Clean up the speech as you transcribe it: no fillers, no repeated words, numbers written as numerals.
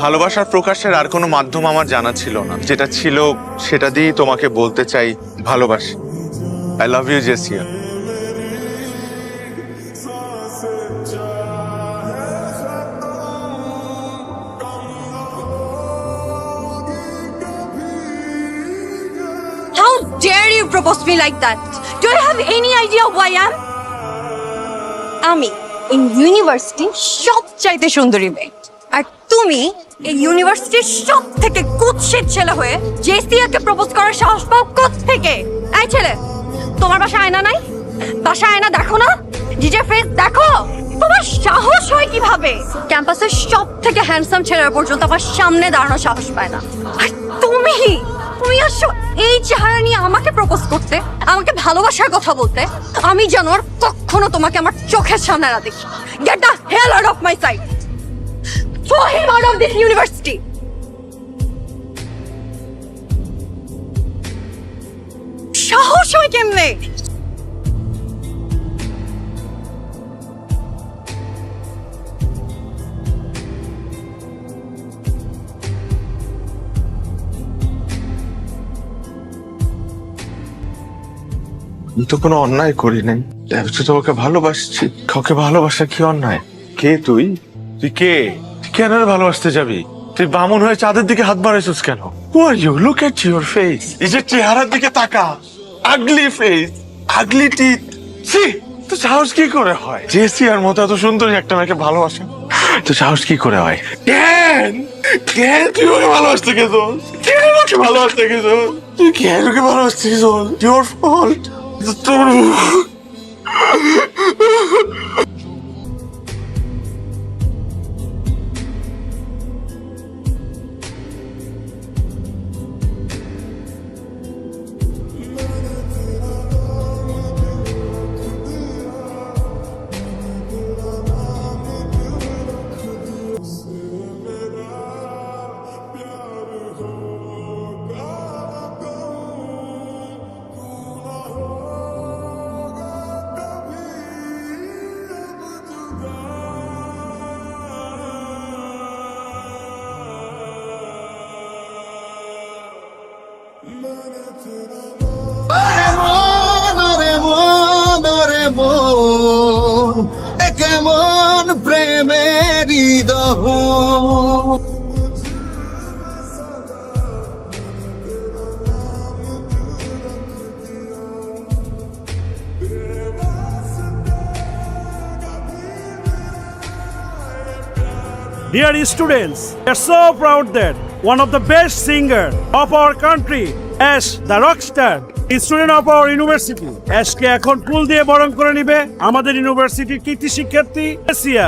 ভালোবাসার প্রকাশের আর কোনো মাধ্যম আমার জানা ছিল না, যেটা ছিল সেটা দিয়েই তোমাকে বলতে চাই ভালোবাসি। আই লাভ ইউ জেসিয়া। How dare you propose me like that? Do you have any idea who I am? আমি in university সবচাইতে সুন্দরী মেয়ে, আর তুমি এই ইউনিভার্সিটির সব থেকে কুৎসিত ছেলে হয়ে জেসিয়াকে প্রপোজ করার সাহস পাও কোত্থেকে? এই ছেলে, তোমার বাসায় আয়না নাই? বাসায় আয়না দেখো না? নিজের ফেস দেখো। তোমার সাহস হয় কিভাবে? ক্যাম্পাসের সব থেকে হ্যান্ডসাম ছেলেরা পর্যন্ত আমার সামনে দাঁড়ানোর সাহস পায় না, আর তুমি আসো এই চেহারা নিয়ে আমাকে প্রপোজ করতে, আমাকে ভালোবাসার কথা বলতে। আমি যেন আর কখনো তোমাকে আমার চোখের সামনে না দেখি। Get the hell out of my sight. Throw him out of this university. সাহস হয় কেমনে? আমি তো কোনো অন্যায় করি নাই, আমি তোমাকে ভালোবাসছি। কাউকে ভালোবাসা কি অন্যায়? কে তুই? তুই কে? কেন ভালোবাসতে যাবি? তুই বামুন হয়ে চাঁদের দিকে হাত বাড়াইছিস কেন? Who are you? Look at your face. এই যে চেহারার দিকে তাকা, আগলি ফেস, আগলি টিথ। সি, তো সাহস কি করে হয় জেসিয়ার মতো এত সুন্দরী একটা মেয়েকে ভালোবাসা? তো সাহস কি করে হয়? কেন তুই ওকে ভালোবাসতে গেছিস? কেন ওকে ভালোবাসতে গেছিস? তুই কেন ওকে ভালোবাসতে গেছিস? Your fault. তোর কেমন প্রেমেরই দহ Dear students, we are so proud that one of the best singer of our country, Ash the rockstar, is student of our university. Ash কে এখন ফুল দিয়ে বরণ করে নিবে আমাদের ইউনিভার্সিটির কৃতি শিক্ষার্থী জেসিয়া।